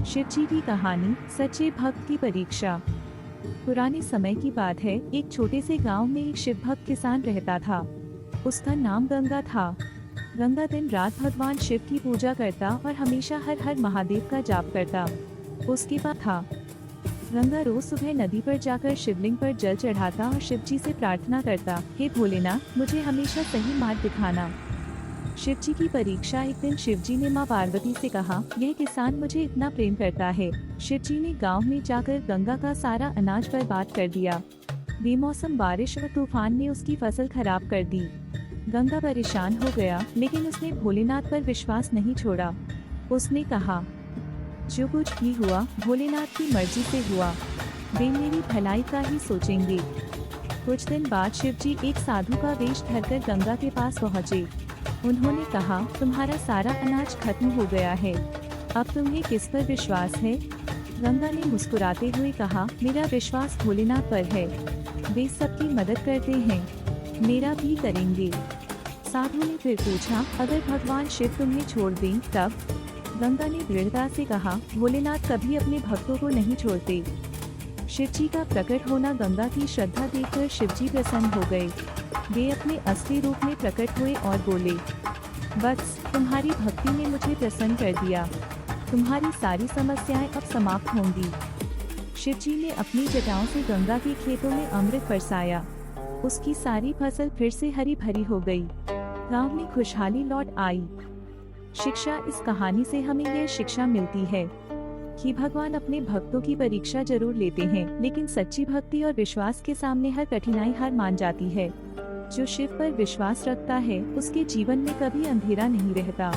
शिवजी की कहानी, सच्चे भक्त की परीक्षा। पुराने समय की बात है, एक छोटे से गांव में एक शिव भक्त किसान रहता था। उसका नाम गंगा था। गंगा दिन रात भगवान शिव की पूजा करता और हमेशा हर हर महादेव का जाप करता। उसके पास था। गंगा रोज सुबह नदी पर जाकर शिवलिंग पर जल चढ़ाता और शिवजी से प्रार्थना करता, हे भोलेनाथ, मुझे हमेशा सही मार्ग दिखाना। शिवजी की परीक्षा। एक दिन शिवजी ने मां पार्वती से कहा, यह किसान मुझे इतना प्रेम करता है। शिवजी ने गांव में जाकर गंगा का सारा अनाज बर्बाद कर दिया। बेमौसम बारिश और तूफान ने उसकी फसल खराब कर दी। गंगा परेशान हो गया, लेकिन उसने भोलेनाथ पर विश्वास नहीं छोड़ा। उसने कहा, जो कुछ भी हुआ भोलेनाथ की मर्जी से हुआ। वे मेरी भलाई का ही सोचेंगे। कुछ दिन बाद शिवजी एक साधु का वेश धरकर गंगा के पास पहुँचे। उन्होंने कहा, तुम्हारा सारा अनाज खत्म हो गया है। अब तुम्हें किस पर विश्वास है? गंगा ने मुस्कुराते हुए कहा, मेरा विश्वास भोलेनाथ पर है। वे सबकी मदद करते हैं, मेरा भी करेंगे। साधु ने फिर पूछा, अगर भगवान शिव तुम्हें छोड़ दें तब? गंगा ने दृढ़ता से कहा, भोलेनाथ कभी अपने भक्तों को नहीं छोड़ते। शिवजी का प्रकट होना गंगा की श्रद्धा देखकर शिवजी प्रसन्न हो गए। वे अपने असली रूप में प्रकट हुए और बोले, बस तुम्हारी भक्ति ने मुझे प्रसन्न कर दिया। तुम्हारी सारी समस्याएं अब समाप्त होंगी। शिवजी ने अपनी जटाओं से गंगा के खेतों में अमृत बरसाया। उसकी सारी फसल फिर से हरी भरी हो गई। गांव में खुशहाली लौट आई। शिक्षा। इस कहानी से हमें यह शिक्षा मिलती है कि भगवान अपने भक्तों की परीक्षा जरूर लेते हैं, लेकिन सच्ची भक्ति और विश्वास के सामने हर कठिनाई हार मान जाती है। जो शिव पर विश्वास रखता है, उसके जीवन में कभी अंधेरा नहीं रहता।